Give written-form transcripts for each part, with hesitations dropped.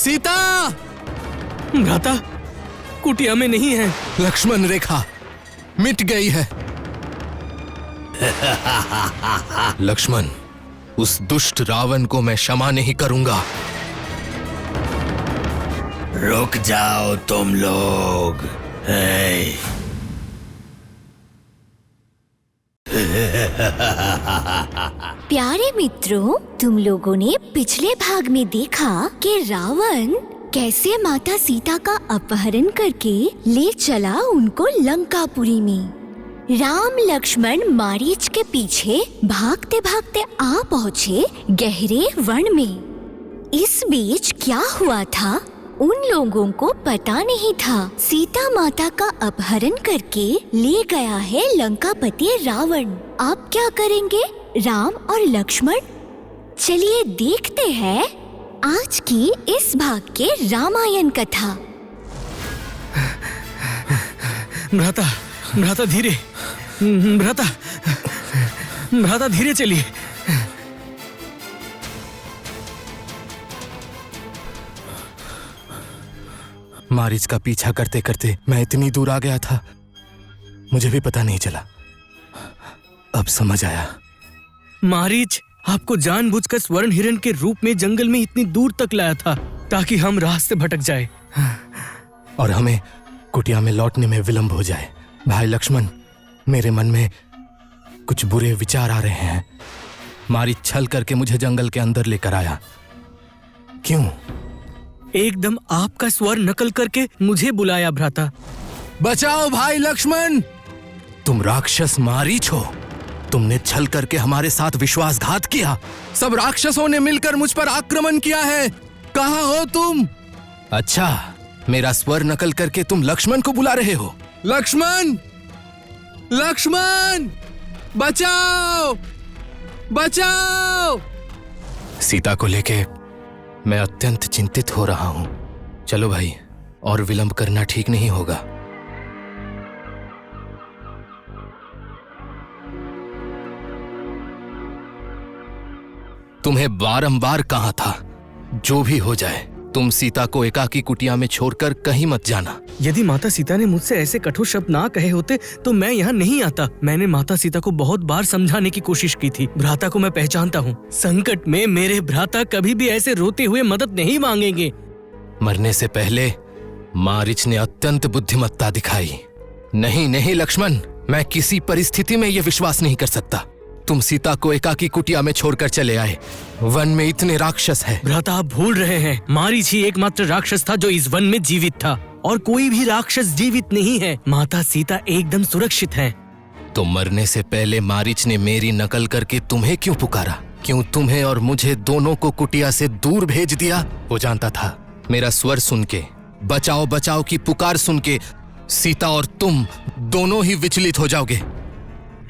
सीता! भ्राता, कुटिया में नहीं है। लक्ष्मण रेखा मिट गई है। लक्ष्मण, उस दुष्ट रावण को मैं क्षमा नहीं करूंगा। रुक जाओ तुम लोग। प्यारे मित्रों, तुम लोगों ने पिछले भाग में देखा कि रावण कैसे माता सीता का अपहरण करके ले चला उनको लंकापुरी में। राम लक्ष्मण मारीच के पीछे भागते भागते आ पहुँचे गहरे वन में। इस बीच क्या हुआ था उन लोगों को पता नहीं था। सीता माता का अपहरण करके ले गया है लंकापति रावण। आप क्या करेंगे राम और लक्ष्मण? चलिए देखते हैं आज की इस भाग के रामायण कथा। भ्राता, भ्राता धीरे, भ्राता, भ्राता धीरे चलिए। मारीच का पीछा करते करते मैं इतनी दूर आ गया था, मुझे भी पता नहीं चला। अब समझ आया। मारीच आपको जानबूझकर स्वर्ण हिरण के रूप में जंगल में इतनी दूर तक लाया था ताकि हम रास्ते भटक जाए और हमें कुटिया में लौटने में विलंब हो जाए। भाई लक्ष्मण, मेरे मन में कुछ बुरे विचार आ रहे हैं। मारीच छल करके मुझे जंगल के अंदर लेकर आया। क्यों? एकदम आपका स्वर नकल करके मुझे बुलाया भ्राता। बचाओ भाई लक्ष्मण! तुम राक्षस मारीच हो। तुमने छल करके हमारे साथ विश्वासघात किया। सब राक्षसों ने मिलकर मुझ पर आक्रमण किया है। कहाँ हो तुम? अच्छा, मेरा स्वर नकल करके तुम लक्ष्मण को बुला रहे हो। लक्ष्मण! लक्ष्मण! बचाओ! बचाओ! सीता को लेके मैं अत्यंत चिंतित हो रहा हूं। चलो भाई, और विलंब करना ठीक नहीं होगा। तुम्हें बारंबार कहा था, जो भी हो जाए तुम सीता को एकाकी कुटिया में छोड़कर कहीं मत जाना। यदि माता सीता ने मुझसे ऐसे कठोर शब्द ना कहे होते तो मैं यहाँ नहीं आता। मैंने माता सीता को बहुत बार समझाने की कोशिश की थी। भ्राता को मैं पहचानता हूँ। संकट में मेरे भ्राता कभी भी ऐसे रोते हुए मदद नहीं मांगेंगे। मरने से पहले मारीच ने अत्यंत बुद्धिमत्ता दिखाई। नहीं नहीं लक्ष्मण, मैं किसी परिस्थिति में यह विश्वास नहीं कर सकता। तुम सीता को एकाकी कुटिया में छोड़कर चले आए। वन में इतने राक्षस हैं। भ्राता, आप भूल रहे हैं, मारीच ही एकमात्र राक्षस था जो इस वन में जीवित था और कोई भी राक्षस जीवित नहीं है। माता सीता एकदम सुरक्षित हैं। तो मरने से पहले मारीच ने मेरी नकल करके तुम्हें क्यों पुकारा? क्यों तुम्हें और मुझे दोनों को कुटिया से दूर भेज दिया? वो जानता था मेरा स्वर सुन के, बचाओ बचाओ की पुकार सुन के सीता और तुम दोनों ही विचलित हो जाओगे।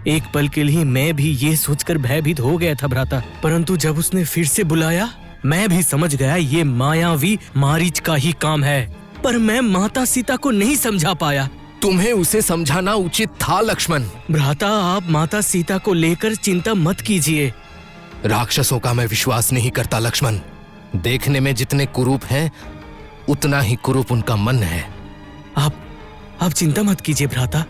एक पल के लिए मैं भी ये सोचकर भयभीत हो गया था भ्राता, परंतु जब उसने फिर से बुलाया मैं भी समझ गया ये मायावी मारीच का ही काम है। पर मैं माता सीता को नहीं समझा पाया। तुम्हें उसे समझाना उचित था लक्ष्मण। भ्राता, आप माता सीता को लेकर चिंता मत कीजिए। राक्षसों का मैं विश्वास नहीं करता लक्ष्मण। देखने में जितने कुरूप हैं उतना ही कुरूप उनका मन है। आप चिंता मत कीजिए भ्राता।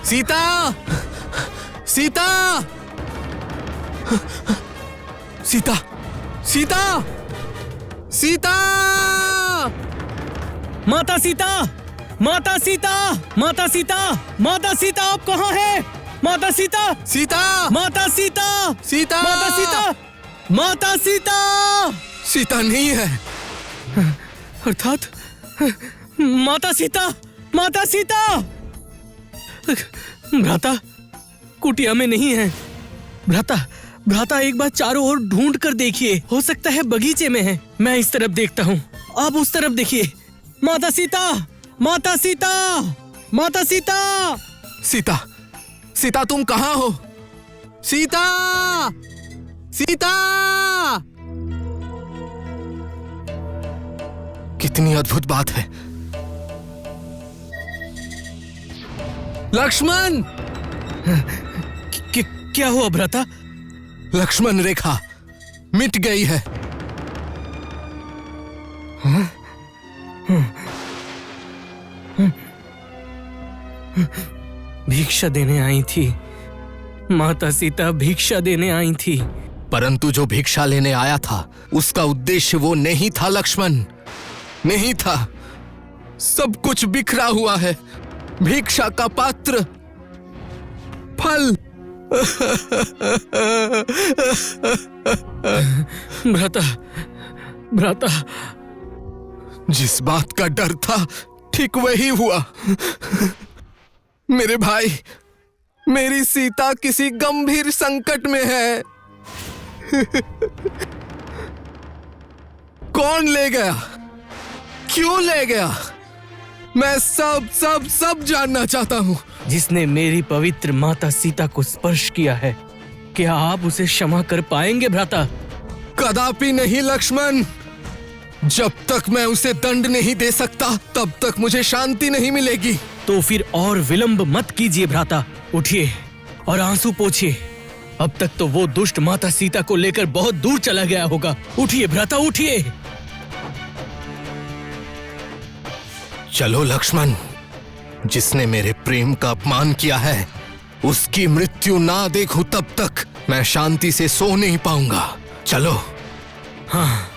सीता! सीता! सीता! सीता! सीता! माता सीता! माता सीता! माता सीता! माता सीता, आप कहाँ हैं? माता सीता! सीता! माता सीता! सीता! माता सीता! माता सीता! सीता नहीं है। अर्थात माता सीता! माता सीता! भ्राता, कुटिया में नहीं है। भ्राता एक बार चारों ओर ढूंढ कर देखिए, हो सकता है बगीचे में है। मैं इस तरफ देखता हूँ, आप उस तरफ देखिए। माता सीता! माता सीता! माता सीता! सीता! सीता, तुम कहाँ हो? सीता! सीता! कितनी अद्भुत बात है। लक्ष्मण! क्या हुआ भ्राता? लक्ष्मण रेखा मिट गई है। भिक्षा देने आई थी, माता सीता भिक्षा देने आई थी। परंतु जो भिक्षा लेने आया था उसका उद्देश्य वो नहीं था लक्ष्मण, नहीं था। सब कुछ बिखरा हुआ है। भिक्षा का पात्र, फल। भ्राता, भ्राता, जिस बात का डर था ठीक वही हुआ। मेरे भाई, मेरी सीता किसी गंभीर संकट में है। कौन ले गया? क्यों ले गया? मैं सब सब सब जानना चाहता हूं। जिसने मेरी पवित्र माता सीता को स्पर्श किया है, क्या आप उसे क्षमा कर पाएंगे भ्राता? कदापि नहीं लक्ष्मण। जब तक मैं उसे दंड नहीं दे सकता तब तक मुझे शांति नहीं मिलेगी। तो फिर और विलंब मत कीजिए भ्राता, उठिए और आंसू पोंछिए। अब तक तो वो दुष्ट माता सीता को लेकर बहुत दूर चला गया होगा। उठिए भ्राता, उठिए। चलो लक्ष्मण, जिसने मेरे प्रेम का अपमान किया है उसकी मृत्यु ना देखूं तब तक मैं शांति से सो नहीं पाऊंगा। चलो। हाँ,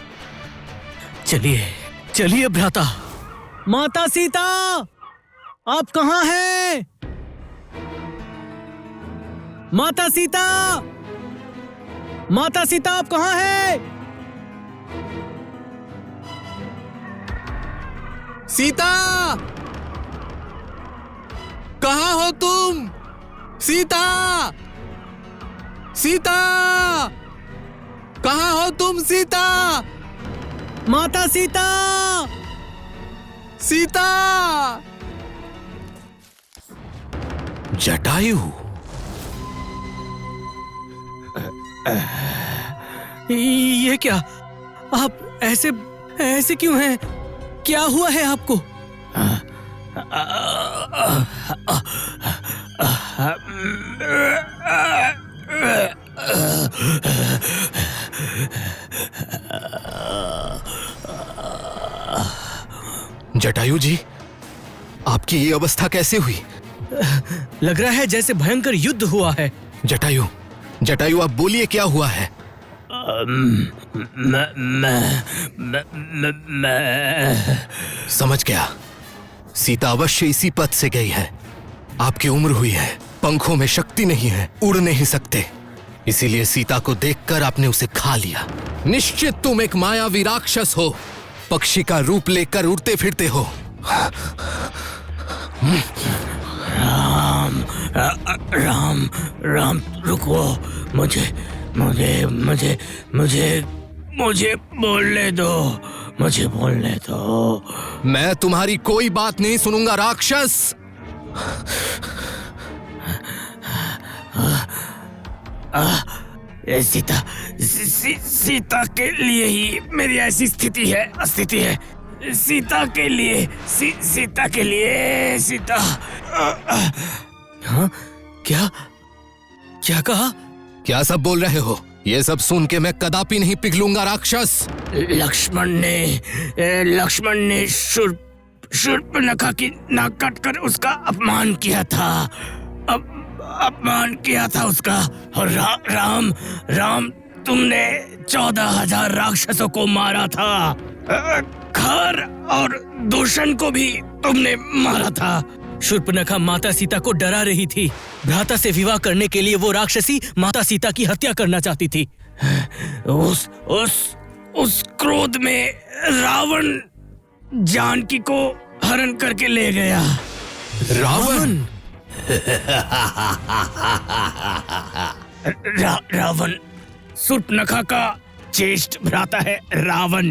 चलिए चलिए भ्राता। माता सीता, आप कहाँ हैं? माता सीता, माता सीता, आप कहाँ हैं? सीता, कहाँ हो तुम? सीता, सीता, कहाँ हो तुम? सीता, माता सीता, सीता। जटायु, ये क्या? आप ऐसे ऐसे क्यों हैं? क्या हुआ है आपको? जटायु जी, आपकी ये अवस्था कैसे हुई? लग रहा है जैसे भयंकर युद्ध हुआ है। जटायु, जटायु, आप बोलिए क्या हुआ है? समझ गया। सीता अवश्य इसी पथ से गई है। आपकी उम्र हुई है, पंखों में शक्ति नहीं है, उड़ नहीं सकते, इसीलिए सीता को देखकर आपने उसे खा लिया। निश्चित तुम एक मायावी राक्षस हो, पक्षी का रूप लेकर उड़ते फिरते हो। राम, राम, राम, रुको। मुझे मुझे मुझे मुझे मुझे बोलने दो, मुझे बोलने दो। मैं तुम्हारी कोई बात नहीं सुनूंगा राक्षस। सीता, सीता के लिए ही मेरी ऐसी स्थिति है, सीता के लिए, सीता के लिए, सीता। हाँ, क्या क्या कहा? क्या सब बोल रहे हो? ये सब सुन के मैं कदापि नहीं पिघलूंगा राक्षस। लक्ष्मण ने शूर्पणखा की नाक काटकर उसका अपमान किया था। अपमान किया था उसका। और राम, तुमने 14,000 राक्षसों को मारा था। खर और दूषण को भी तुमने मारा था। शूर्पणखा माता सीता को डरा रही थी। भ्राता से विवाह करने के लिए वो राक्षसी माता सीता की हत्या करना चाहती थी। उस क्रोध में रावण जानकी को हरण करके ले गया। रावण? रावण शूर्पणखा का ज्येष्ठ भ्राता है। रावण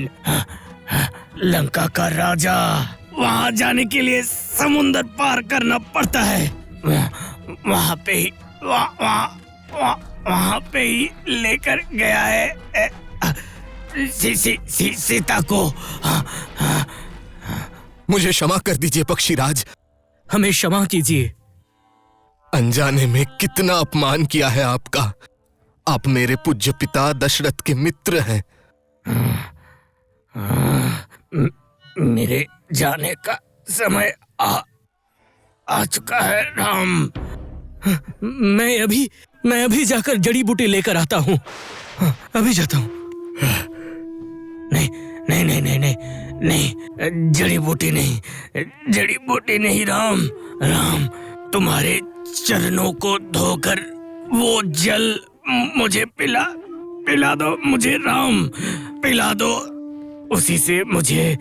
लंका का राजा। वहां जाने के लिए समुद्र पार करना पड़ता है। वहां पे ही लेकर गया है सीता को। मुझे क्षमा कर दीजिए पक्षीराज। हमें क्षमा कीजिए। अनजाने में कितना अपमान किया है आपका। आप मेरे पूज्य पिता दशरथ के मित्र हैं। मेरे जाने का समय आ चुका है राम। मैं अभी जाकर जड़ी बूटी लेकर आता हूँ। अभी जाता हूँ। नहीं नहीं नहीं नहीं नहीं नहीं, जड़ी बूटी नहीं, जड़ी बूटी नहीं राम। राम, तुम्हारे चरणों को धोकर वो जल मुझे पिला दो मुझे राम, पिला दो। उसी से मुझे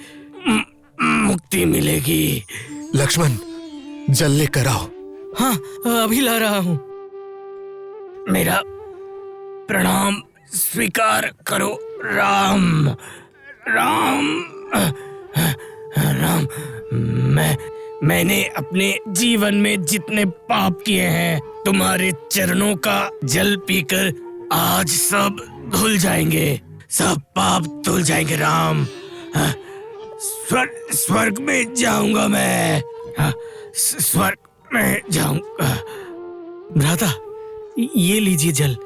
मुक्ति मिलेगी। लक्ष्मण, जल लेकर आओ। हाँ, अभी ला रहा हूँ। मेरा प्रणाम स्वीकार करो राम। राम, राम, मैंने अपने जीवन में जितने पाप किए हैं, तुम्हारे चरणों का जल पीकर आज सब धुल जाएंगे, सब पाप धुल जाएंगे राम। स्वर्ग में जाऊंगा मैं, स्वर्ग में जाऊंगा। भ्राता, ये लीजिए जल।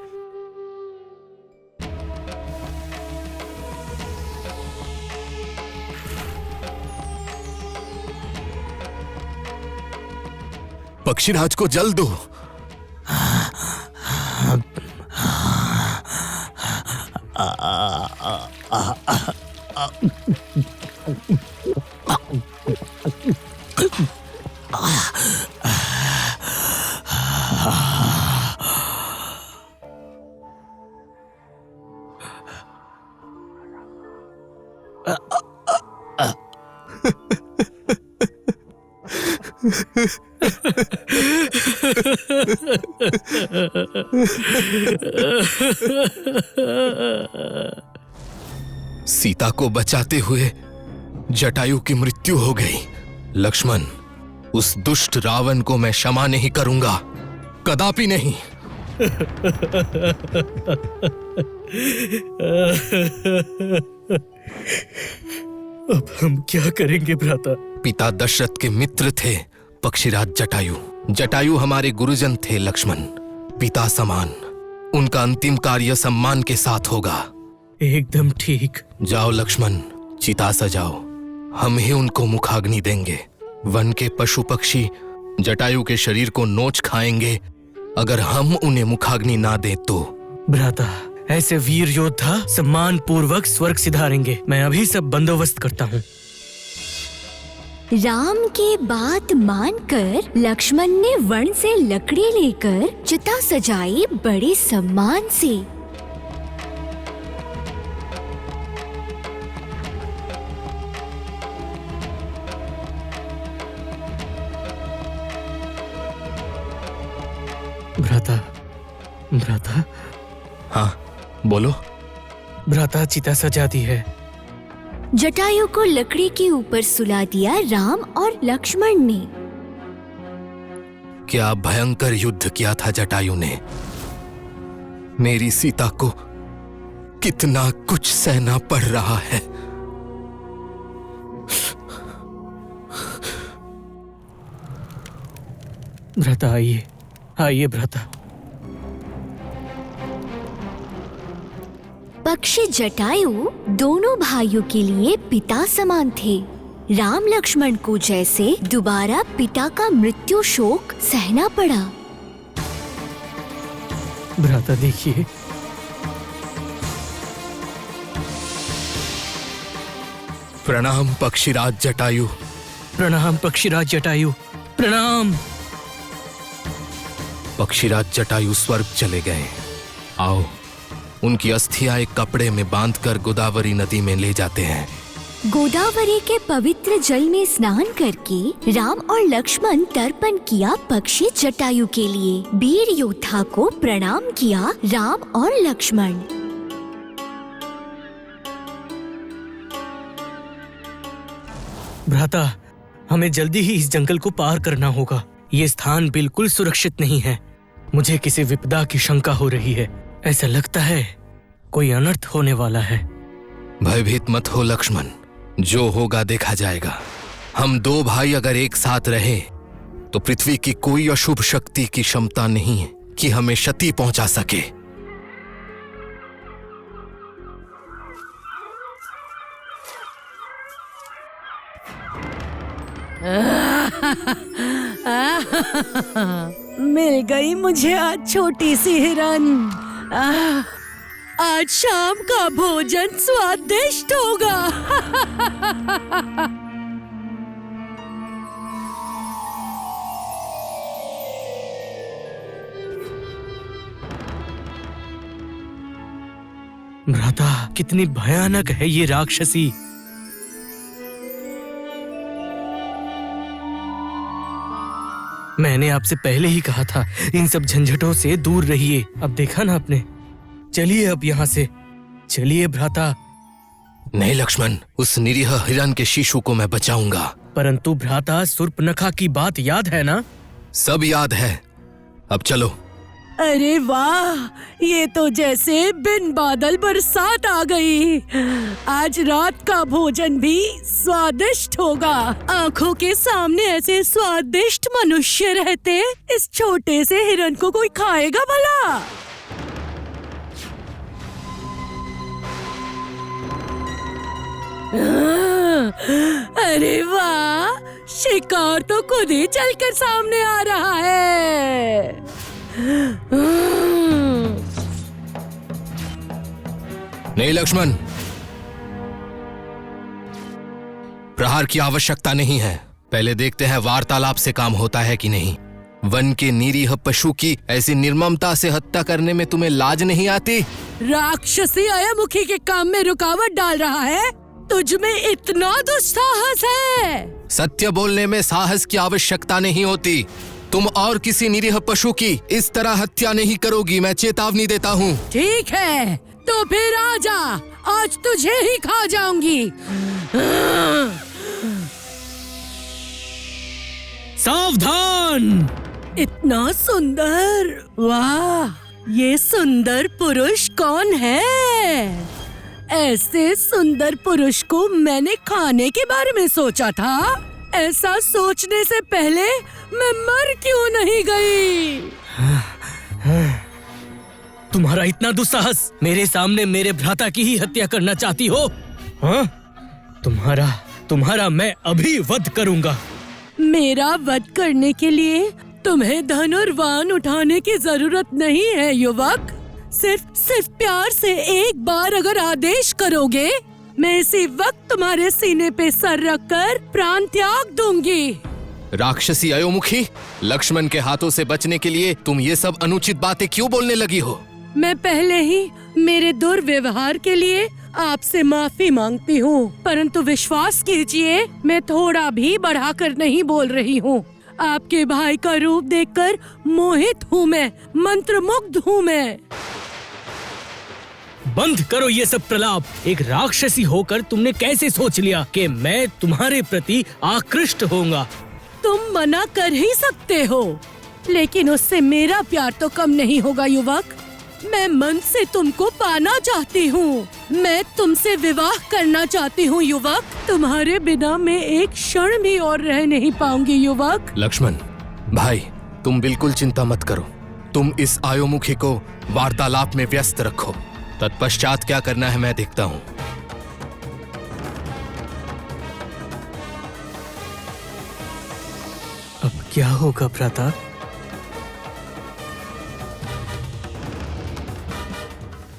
पक्षीराज को जल दो। सीता को बचाते हुए जटायु की मृत्यु हो गई। लक्ष्मण, उस दुष्ट रावण को मैं क्षमा नहीं करूंगा, कदापि नहीं। अब हम क्या करेंगे भ्राता? पिता दशरथ के मित्र थे पक्षीराज जटायु। जटायु हमारे गुरुजन थे लक्ष्मण, पिता समान। उनका अंतिम कार्य सम्मान के साथ होगा। एकदम ठीक। जाओ लक्ष्मण, चिता सजाओ। हम ही उनको मुखाग्नि देंगे। वन के पशु पक्षी जटायु के शरीर को नोच खाएंगे अगर हम उन्हें मुखाग्नि ना दें तो। भ्राता, ऐसे वीर योद्धा सम्मान पूर्वक स्वर्ग सिधारेंगे। मैं अभी सब बंदोबस्त करता हूँ। राम के बात मानकर लक्ष्मण ने वन से लकड़ी लेकर चिता सजाई बड़े सम्मान से। भ्राता, हाँ बोलो। भ्राता, चिता सजा दी है। जटायु को लकड़ी के ऊपर सुला दिया राम और लक्ष्मण ने। क्या भयंकर युद्ध किया था जटायु ने। मेरी सीता को कितना कुछ सहना पड़ रहा है। भ्राता, आइए भ्राता। पक्षी जटायु दोनों भाइयों के लिए पिता समान थे। राम लक्ष्मण को जैसे दोबारा पिता का मृत्यु शोक सहना पड़ा। भ्राता देखिए, प्रणाम पक्षीराज जटायु। प्रणाम पक्षीराज जटायु, प्रणाम। पक्षीराज जटायु स्वर्ग चले गए। आओ, उनकी अस्थियां एक कपड़े में बांधकर गोदावरी नदी में ले जाते हैं। गोदावरी के पवित्र जल में स्नान करके राम और लक्ष्मण तर्पण किया पक्षी जटायु के लिए। वीर योद्धा को प्रणाम किया राम और लक्ष्मण। भ्राता, हमें जल्दी ही इस जंगल को पार करना होगा। ये स्थान बिल्कुल सुरक्षित नहीं है। मुझे किसी विपदा की शंका हो रही है। ऐसा लगता है कोई अनर्थ होने वाला है। भयभीत मत हो लक्ष्मण, जो होगा देखा जाएगा। हम दो भाई अगर एक साथ रहे तो पृथ्वी की कोई अशुभ शक्ति की क्षमता नहीं है कि हमें क्षति पहुंचा सके। मिल गई मुझे आज छोटी सी हिरन। आज शाम का भोजन स्वादिष्ट होगा। भ्राता, कितनी भयानक है ये राक्षसी। मैंने आपसे पहले ही कहा था इन सब झंझटों से दूर रहिए। अब देखा ना आपने। चलिए अब यहाँ से, चलिए भ्राता। नहीं लक्ष्मण, उस निरीह हिरन के शिशु को मैं बचाऊंगा। परंतु भ्राता, शूर्पणखा की बात याद है ना? सब याद है। अब चलो। अरे वाह, ये तो जैसे बिन बादल बरसात आ गई। आज रात का भोजन भी स्वादिष्ट होगा। आंखों के सामने ऐसे स्वादिष्ट मनुष्य रहते, इस छोटे से हिरन को कोई खाएगा भला? अरे वाह, शिकार तो खुद ही चलकर सामने आ रहा है। नहीं लक्ष्मण, प्रहार की आवश्यकता नहीं है। पहले देखते हैं वार्तालाप से काम होता है कि नहीं। वन के निरीह पशु की ऐसी निर्ममता से हत्या करने में तुम्हें लाज नहीं आती? राक्षसी अयमुखी के काम में रुकावट डाल रहा है। तुझ में इतना दुस्साहस है। सत्य बोलने में साहस की आवश्यकता नहीं होती। तुम और किसी निरीह पशु की इस तरह हत्या नहीं करोगी, मैं चेतावनी देता हूँ। ठीक है, तो फिर आजा, आज तुझे ही खा जाऊंगी। सावधान! इतना सुंदर, वाह, ये सुंदर पुरुष कौन है? ऐसे सुंदर पुरुष को मैंने खाने के बारे में सोचा था। ऐसा सोचने से पहले मैं मर क्यों नहीं गई? तुम्हारा इतना दुस्साहस, मेरे सामने मेरे भ्राता की ही हत्या करना चाहती हो? हाँ? तुम्हारा मैं अभी वध करूंगा। मेरा वध करने के लिए तुम्हें धन और वाहन उठाने की जरूरत नहीं है युवक। सिर्फ प्यार से एक बार अगर आदेश करोगे, मैं इसी वक्त तुम्हारे सीने पे सर रखकर प्राण त्याग दूंगी। राक्षसी अयोमुखी, लक्ष्मण के हाथों से बचने के लिए तुम ये सब अनुचित बातें क्यों बोलने लगी हो? मैं पहले ही मेरे दुर्व्यवहार के लिए आपसे माफी मांगती हूँ, परंतु विश्वास कीजिए, मैं थोड़ा भी बढ़ाकर नहीं बोल रही हूँ। आपके भाई का रूप देखकर मोहित हूँ मैं, मंत्रमुग्ध हूँ मैं। बंद करो ये सब प्रलाप। एक राक्षसी होकर तुमने कैसे सोच लिया कि मैं तुम्हारे प्रति आकृष्ट होऊंगा? तुम मना कर ही सकते हो, लेकिन उससे मेरा प्यार तो कम नहीं होगा युवक। मैं मन से तुमको पाना चाहती हूँ, मैं तुमसे विवाह करना चाहती हूँ युवक। तुम्हारे बिना मैं एक क्षण भी और रह नहीं पाऊंगी युवक। लक्ष्मण भाई, तुम बिल्कुल चिंता मत करो। तुम इस अयोमुखी को वार्तालाप में व्यस्त रखो, तत्पश्चात क्या करना है मैं देखता हूँ। अब क्या होगा भ्राता?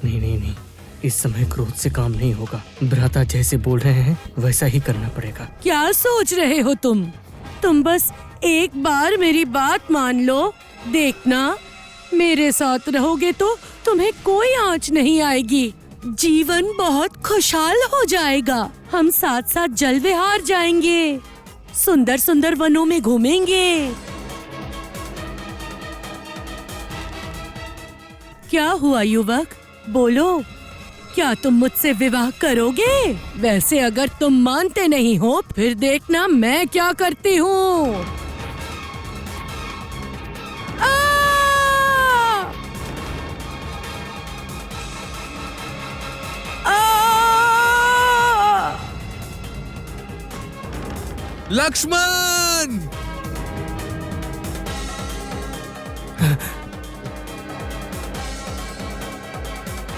नहीं, इस समय क्रोध से काम नहीं होगा। भ्राता जैसे बोल रहे हैं वैसा ही करना पड़ेगा। क्या सोच रहे हो तुम बस एक बार मेरी बात मान लो। देखना, मेरे साथ रहोगे तो तुम्हें कोई आंच नहीं आएगी। जीवन बहुत खुशहाल हो जाएगा। हम साथ साथ जल विहार जाएंगे, सुंदर सुंदर वनों में घूमेंगे। क्या हुआ युवक, बोलो, क्या तुम मुझसे विवाह करोगे? वैसे अगर तुम मानते नहीं हो, फिर देखना मैं क्या करती हूँ। लक्ष्मण!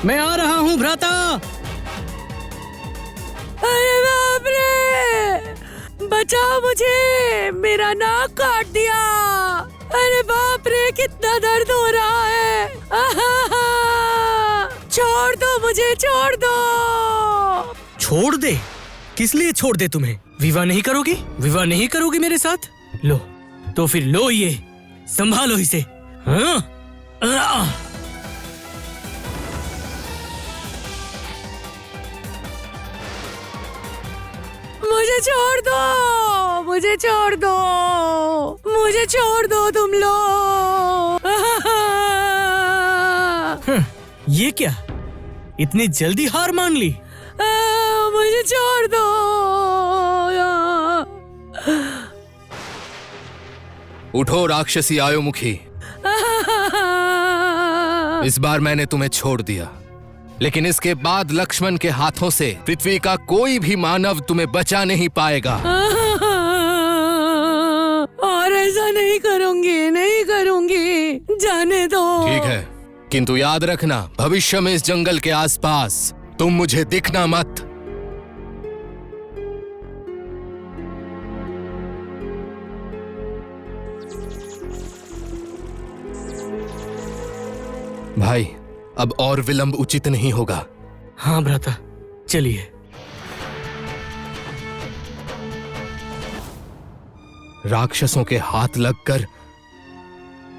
मैं आ रहा हूँ भ्राता। अरे बाप रे, बचाओ मुझे, मेरा नाक काट दिया। अरे बाप रे, कितना दर्द हो रहा है। छोड़ दो मुझे, छोड़ दो। छोड़ दे? किस लिए छोड़ दे तुम्हें? विवाह नहीं करोगी? विवाह नहीं करोगी मेरे साथ? लो तो फिर लो, ये संभालो इसे। हाँ? मुझे छोड़ दो, मुझे छोड़ दो, मुझे छोड़ दो तुम लोग। ये क्या, इतनी जल्दी हार मान ली? मुझे छोड़ दो। उठो राक्षसी आयोमुखी, इस बार मैंने तुम्हें छोड़ दिया, लेकिन इसके बाद लक्ष्मण के हाथों से पृथ्वी का कोई भी मानव तुम्हें बचा नहीं पाएगा। और ऐसा नहीं करूंगी, नहीं करूंगी, जाने दो। ठीक है, किंतु याद रखना, भविष्य में इस जंगल के आसपास तुम मुझे दिखना मत। भाई, अब और विलंब उचित नहीं होगा। हाँ भ्राता, चलिए। राक्षसों के हाथ लगकर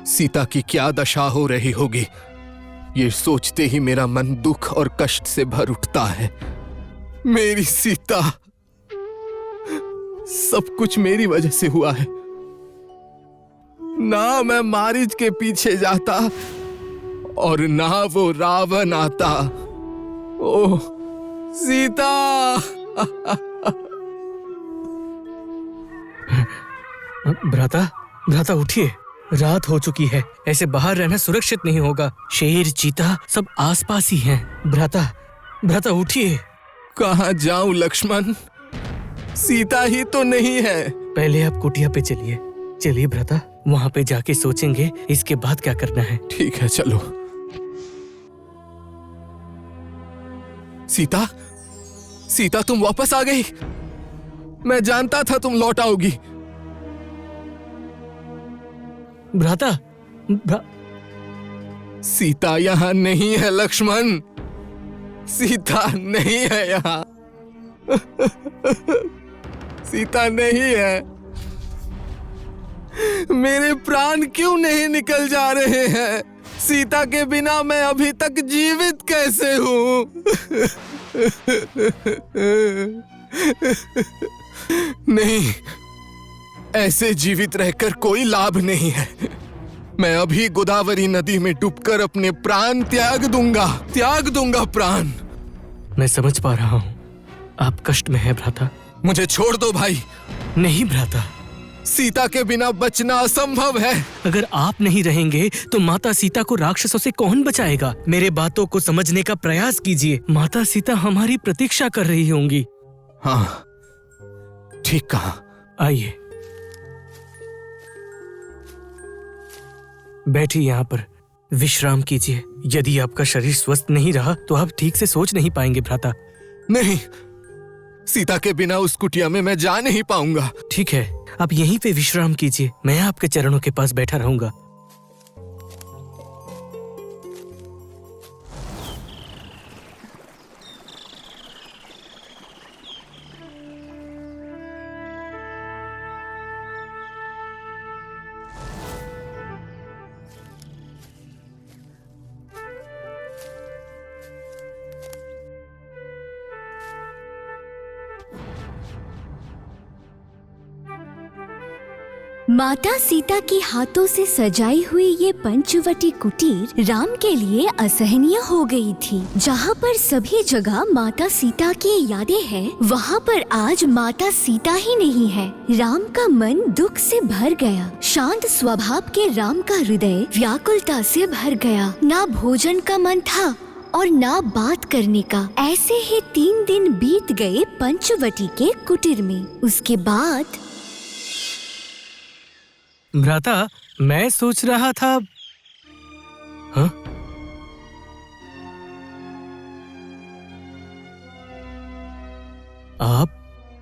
सीता की क्या दशा हो रही होगी, ये सोचते ही मेरा मन दुख और कष्ट से भर उठता है। मेरी सीता, सब कुछ मेरी वजह से हुआ है। ना मैं मारीच के पीछे जाता और ना वो रावण आता। ओह सीता! भ्राता, भ्राता उठिए, रात हो चुकी है, ऐसे बाहर रहना सुरक्षित नहीं होगा। शेर, चीता सब आसपास ही हैं। भ्राता, भ्राता उठिए। कहाँ जाऊं लक्ष्मण? सीता ही तो नहीं है। पहले आप कुटिया पे चलिए। चलिए भ्राता, वहाँ पे जाके सोचेंगे इसके बाद क्या करना है। ठीक है, चलो। सीता, सीता तुम वापस आ गई। मैं जानता था तुम लौट आओगी। भ्राता, सीता यहाँ नहीं है लक्ष्मण, सीता नहीं है यहाँ। सीता नहीं है। मेरे प्राण क्यों नहीं निकल जा रहे हैं? सीता के बिना मैं अभी तक जीवित कैसे हूं? नहीं, ऐसे जीवित रहकर कोई लाभ नहीं है। मैं अभी गोदावरी नदी में डूबकर अपने प्राण त्याग दूंगा प्राण। मैं समझ पा रहा हूँ, आप कष्ट में हैं भ्राता। मुझे छोड़ दो भाई। नहीं भ्राता, सीता के बिना बचना असंभव है। अगर आप नहीं रहेंगे तो माता सीता को राक्षसों से कौन बचाएगा? मेरे बातों को समझने का प्रयास कीजिए। माता सीता हमारी प्रतीक्षा कर रही होंगी। हाँ, ठीक कहा। आइए, बैठिए यहाँ पर, विश्राम कीजिए। यदि आपका शरीर स्वस्थ नहीं रहा तो आप ठीक से सोच नहीं पाएंगे भ्राता। नहीं, सीता के बिना उस कुटिया में मैं जा नहीं पाऊंगा। ठीक है, आप यहीं पे विश्राम कीजिए, मैं आपके चरणों के पास बैठा रहूंगा। माता सीता के हाथों से सजाई हुई ये पंचवटी कुटीर राम के लिए असहनीय हो गई थी। जहाँ पर सभी जगह माता सीता की यादें हैं, वहाँ पर आज माता सीता ही नहीं है। राम का मन दुख से भर गया। शांत स्वभाव के राम का हृदय व्याकुलता से भर गया। ना भोजन का मन था और ना बात करने का। ऐसे ही 3 दिन बीत गए पंचवटी के कुटीर में। उसके बाद भ्राता, मैं सोच रहा था। हाँ? आप?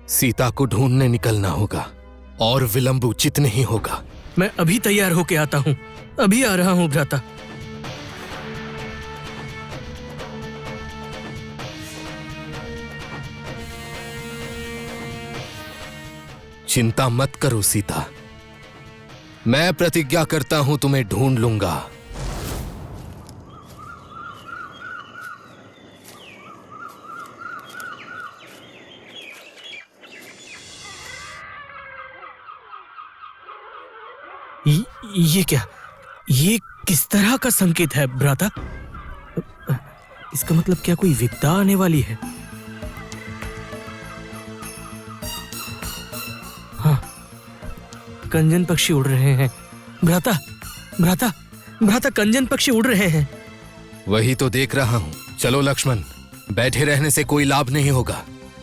सीता को ढूंढने निकलना होगा और विलंब उचित नहीं होगा। मैं अभी तैयार होके आता हूँ, अभी आ रहा हूँ भ्राता। चिंता मत करो सीता, मैं प्रतिज्ञा करता हूं तुम्हें ढूंढ लूंगा। ये क्या? ये किस तरह का संकेत है भ्राता? इसका मतलब क्या कोई विपदा आने वाली है? हाँ, कंजन पक्षी उड़ रहे हैं। भ्राता, भ्राता, भ्राता, कंजन पक्षी उड़ रहे हैं। वही तो देख रहा हूं। चलो लक्ष्मण, बैठे रहने से कोई लाभ नहीं होगा।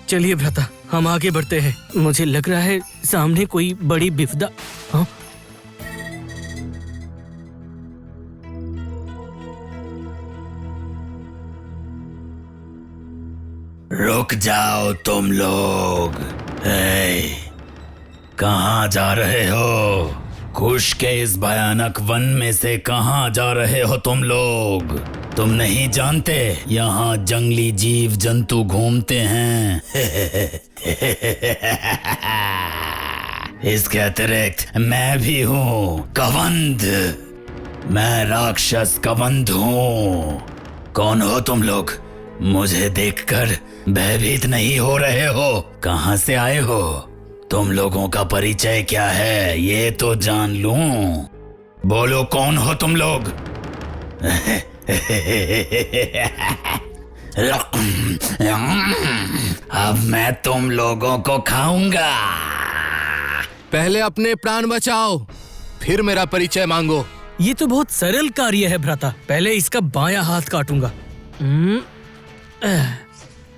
चलिए भ्राता, हम आगे बढ़ते हैं। मुझे लग रहा है सामने कोई बड़ी विपदा। हाँ? रुक जाओ तुम लोग। कहाँ जा रहे हो? कुश के इस भयानक वन में से कहाँ जा रहे हो तुम लोग? तुम नहीं जानते यहाँ जंगली जीव जंतु घूमते हैं। इसके अतिरिक्त मैं भी हूँ कवंध। मैं राक्षस कवंध हूँ। कौन हो तुम लोग? मुझे देखकर भयभीत नहीं हो रहे हो? कहाँ से आए हो? तुम लोगों का परिचय क्या है ये तो जान लूं। बोलो, कौन हो तुम लोग? अब मैं तुम लोगों को खाऊंगा। पहले अपने प्राण बचाओ, फिर मेरा परिचय मांगो। ये तो बहुत सरल कार्य है भ्राता। पहले इसका बायां हाथ काटूंगा।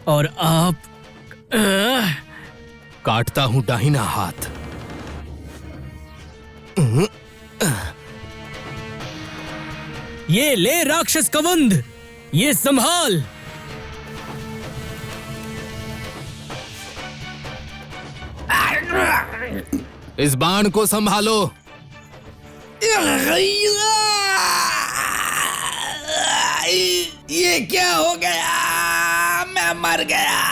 और आप? काटता हूं दाहिना हाथ। ये ले राक्षस कवंध, ये संभाल। इस बाण को संभालो। ये क्या हो गया? मैं मर गया।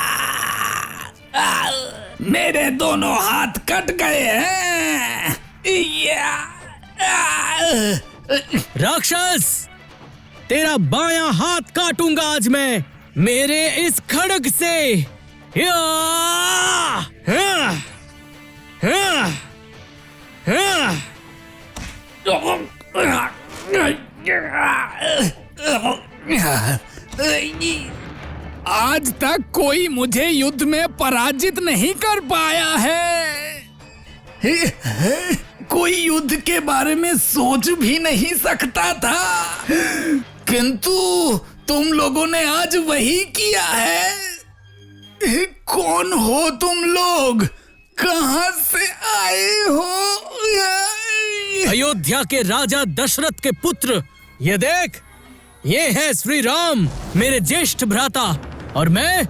मेरे दोनों हाथ कट गए हैं। राक्षस, तेरा बायां हाथ काटूंगा आज मैं मेरे इस खड्ग से। आज तक कोई मुझे युद्ध में पराजित नहीं कर पाया है। कोई युद्ध के बारे में सोच भी नहीं सकता था, किंतु तुम लोगों ने आज वही किया है। कौन हो तुम लोग? कहां से आए हो? अयोध्या के राजा दशरथ के पुत्र। ये देख, ये है श्री राम, मेरे ज्येष्ठ भ्राता, और मैं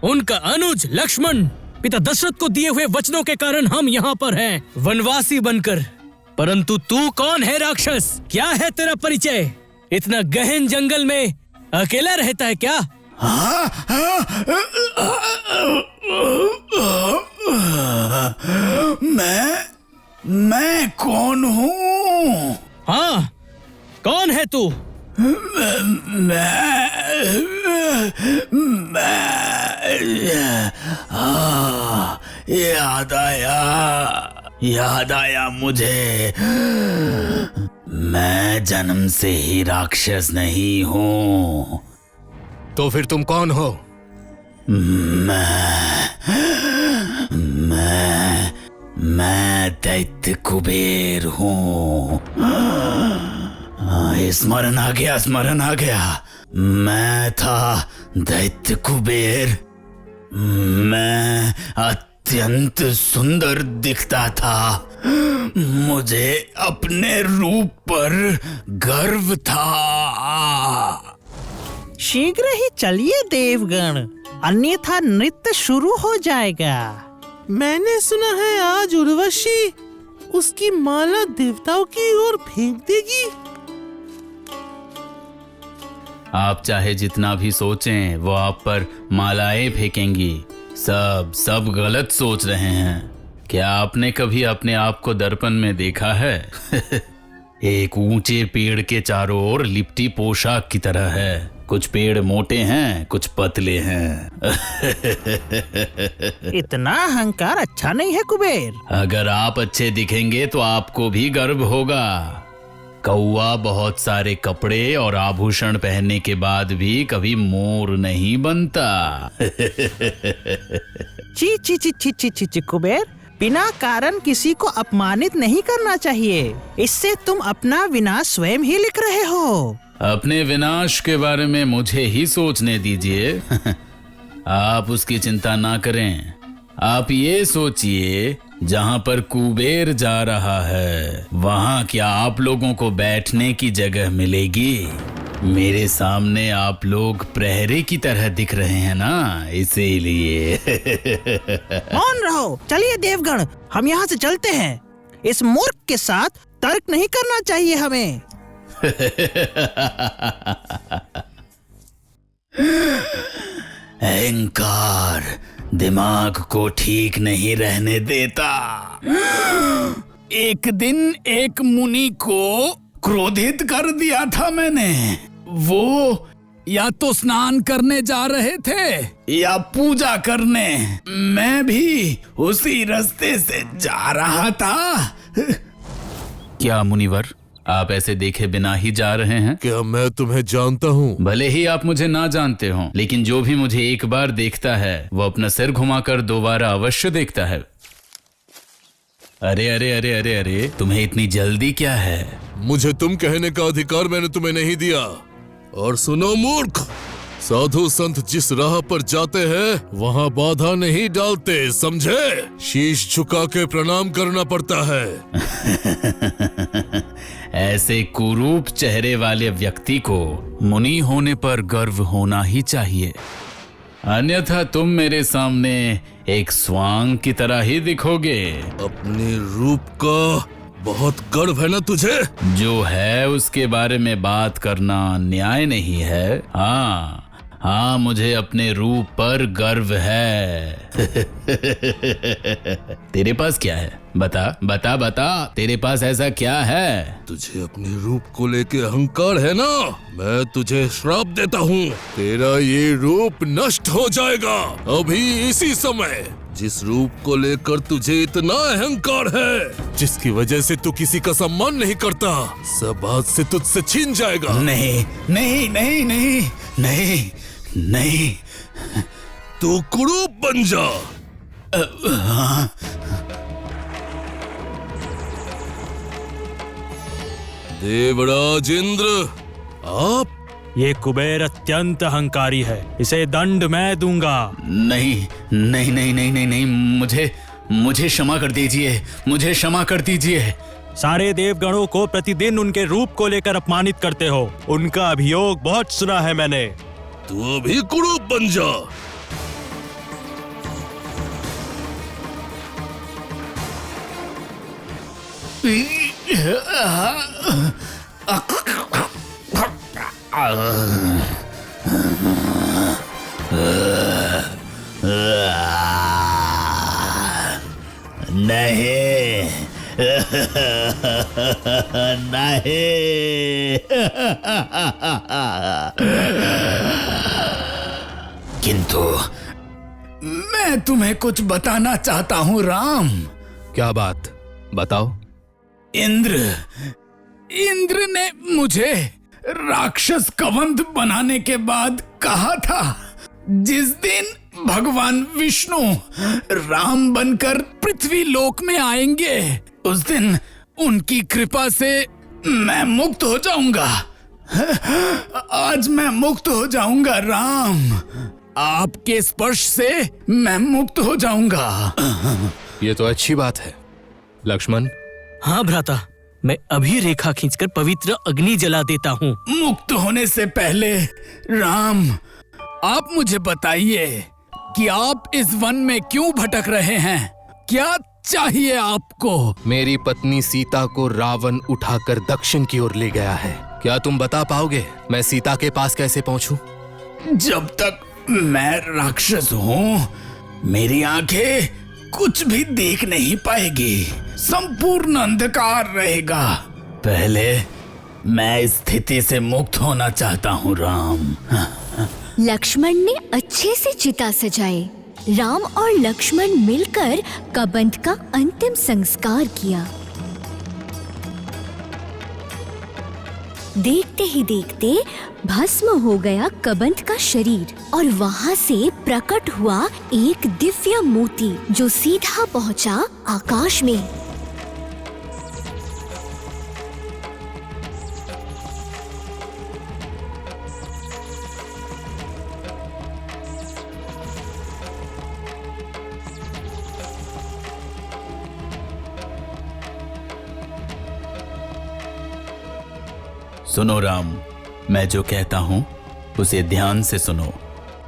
उनका अनुज लक्ष्मण। पिता दशरथ को दिए हुए वचनों के कारण हम यहाँ पर हैं, वनवासी बनकर। परंतु तू कौन है राक्षस? क्या है तेरा परिचय? इतना गहन जंगल में अकेला रहता है क्या? मैं कौन हूँ? हाँ, कौन है तू? याद आया मुझे। मैं जन्म से ही राक्षस नहीं हूँ। तो फिर तुम कौन हो? मैं दैत्य कुबेर हूँ। स्मरण आ गया। मैं था दैत्य कुबेर। मैं अत्यंत सुंदर दिखता था। मुझे अपने रूप पर गर्व था। शीघ्र ही चलिए देवगण, अन्यथा नृत्य शुरू हो जाएगा। मैंने सुना है आज उर्वशी उसकी माला देवताओं की ओर फेंक देगी। आप चाहे जितना भी सोचें, वो आप पर मालाएं फेंकेंगी। सब गलत सोच रहे हैं। क्या आपने कभी अपने आप को दर्पण में देखा है? एक ऊंचे पेड़ के चारों ओर लिपटी पोशाक की तरह है। कुछ पेड़ मोटे हैं, कुछ पतले हैं। इतना अहंकार अच्छा नहीं है कुबेर। अगर आप अच्छे दिखेंगे तो आपको भी गर्व होगा। कौवा बहुत सारे कपड़े और आभूषण पहनने के बाद भी कभी मोर नहीं बनता। ची ची ची ची ची ची ची कुबेर, बिना कारण किसी को अपमानित नहीं करना चाहिए। इससे तुम अपना विनाश स्वयं ही लिख रहे हो। अपने विनाश के बारे में मुझे ही सोचने दीजिए। आप उसकी चिंता ना करें। आप ये सोचिए, जहाँ पर कुबेर जा रहा है वहाँ क्या आप लोगों को बैठने की जगह मिलेगी? मेरे सामने आप लोग प्रहरी की तरह दिख रहे हैं ना, इसीलिए। मौन रहो। चलिए देवगण, हम यहाँ से चलते हैं। इस मूर्ख के साथ तर्क नहीं करना चाहिए हमें। अहंकार दिमाग को ठीक नहीं रहने देता। एक दिन एक मुनि को क्रोधित कर दिया था मैंने। वो या तो स्नान करने जा रहे थे या पूजा करने। मैं भी उसी रास्ते से जा रहा था। क्या मुनिवर, आप ऐसे देखे बिना ही जा रहे हैं? क्या मैं तुम्हें जानता हूँ? भले ही आप मुझे ना जानते हो, लेकिन जो भी मुझे एक बार देखता है वो अपना सिर घुमाकर दोबारा अवश्य देखता है। अरे अरे अरे अरे अरे, तुम्हें इतनी जल्दी क्या है? मुझे तुम कहने का अधिकार मैंने तुम्हें नहीं दिया। और सुनो मूर्ख, साधु संत जिस राह पर जाते हैं वहाँ बाधा नहीं डालते, समझे? शीश झुका के प्रणाम करना पड़ता है। ऐसे कुरूप चेहरे वाले व्यक्ति को मुनि होने पर गर्व होना ही चाहिए, अन्यथा तुम मेरे सामने एक स्वांग की तरह ही दिखोगे। अपने रूप का बहुत गर्व है ना तुझे? जो है उसके बारे में बात करना न्याय नहीं है। हाँ, मुझे अपने रूप पर गर्व है। तेरे पास क्या है? बता बता बता, तेरे पास ऐसा क्या है? तुझे अपने रूप को लेके अहंकार है ना? मैं तुझे श्राप देता हूँ, तेरा ये रूप नष्ट हो जाएगा अभी इसी समय। जिस रूप को लेकर तुझे इतना अहंकार है, जिसकी वजह से तू किसी का सम्मान नहीं करता, सब आज से तुझसे छीन जाएगा। नहीं नहीं नहीं नहीं नहीं नहीं, तू कुरूप बन जा। देवराज इंद्र, आप? ये कुबेर अत्यंत अहंकारी है, इसे दंड मैं दूंगा। नहीं नहीं नहीं नहीं नहीं नहीं, मुझे क्षमा कर दीजिए, मुझे क्षमा कर दीजिए। सारे देवगणों को प्रतिदिन उनके रूप को लेकर अपमानित करते हो, उनका अभियोग बहुत सुना है मैंने। तू अभी कुरूप बन जा। नहीं नहीं, किंतु मैं तुम्हें कुछ बताना चाहता हूँ राम। क्या बात? बताओ। इंद्र ने मुझे राक्षस कवंध बनाने के बाद कहा था, जिस दिन भगवान विष्णु राम बनकर पृथ्वी लोक में आएंगे, उस दिन उनकी कृपा से मैं मुक्त हो जाऊंगा। आज मैं मुक्त हो जाऊंगा राम, आपके स्पर्श से मैं मुक्त हो जाऊंगा। ये तो अच्छी बात है। लक्ष्मण, हाँ भ्राता, मैं अभी रेखा खींचकर पवित्र अग्नि जला देता हूँ। मुक्त होने से पहले राम, आप मुझे बताइए कि आप इस वन में क्यों भटक रहे हैं? क्या चाहिए आपको? मेरी पत्नी सीता को रावण उठाकर दक्षिण की ओर ले गया है। क्या तुम बता पाओगे मैं सीता के पास कैसे पहुंचूं? जब तक मैं राक्षस हूँ, मेरी आंखें कुछ भी देख नहीं पाएगी। संपूर्ण अंधकार रहेगा। पहले मैं इस स्थिति से मुक्त होना चाहता हूँ राम। लक्ष्मण ने अच्छे से चिता सजाए। राम और लक्ष्मण मिलकर कबंध का अंतिम संस्कार किया। देखते ही देखते भस्म हो गया कबंध का शरीर और वहाँ से प्रकट हुआ एक दिव्य मोती जो सीधा पहुँचा आकाश में। सुनो राम, मैं जो कहता हूँ उसे ध्यान से सुनो।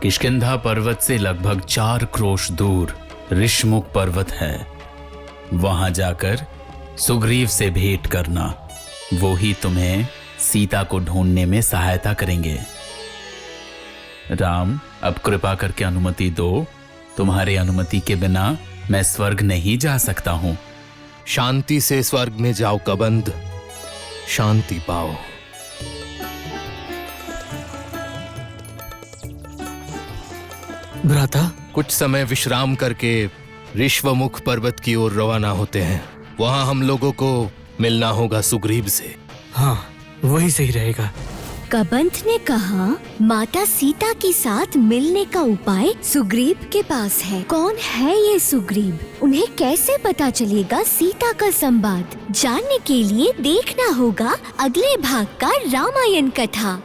किष्किंधा पर्वत से लगभग 4 क्रोश दूर ऋषमुख पर्वत है। वहां जाकर सुग्रीव से भेंट करना। वो ही तुम्हें सीता को ढूंढने में सहायता करेंगे। राम, अब कृपा करके अनुमति दो। तुम्हारी अनुमति के बिना मैं स्वर्ग नहीं जा सकता हूँ। शांति से स्वर्ग में जाओ कबंध, शांति पाओ। भ्राता, कुछ समय विश्राम करके ऋषमुख पर्वत की ओर रवाना होते हैं। वहां हम लोगों को मिलना होगा सुग्रीव से। हाँ, वही सही रहेगा। कबंध ने कहा, माता सीता के साथ मिलने का उपाय सुग्रीव के पास है। कौन है ये सुग्रीव? उन्हें कैसे पता चलेगा सीता का संवाद? जानने के लिए देखना होगा अगले भाग का रामायण कथा।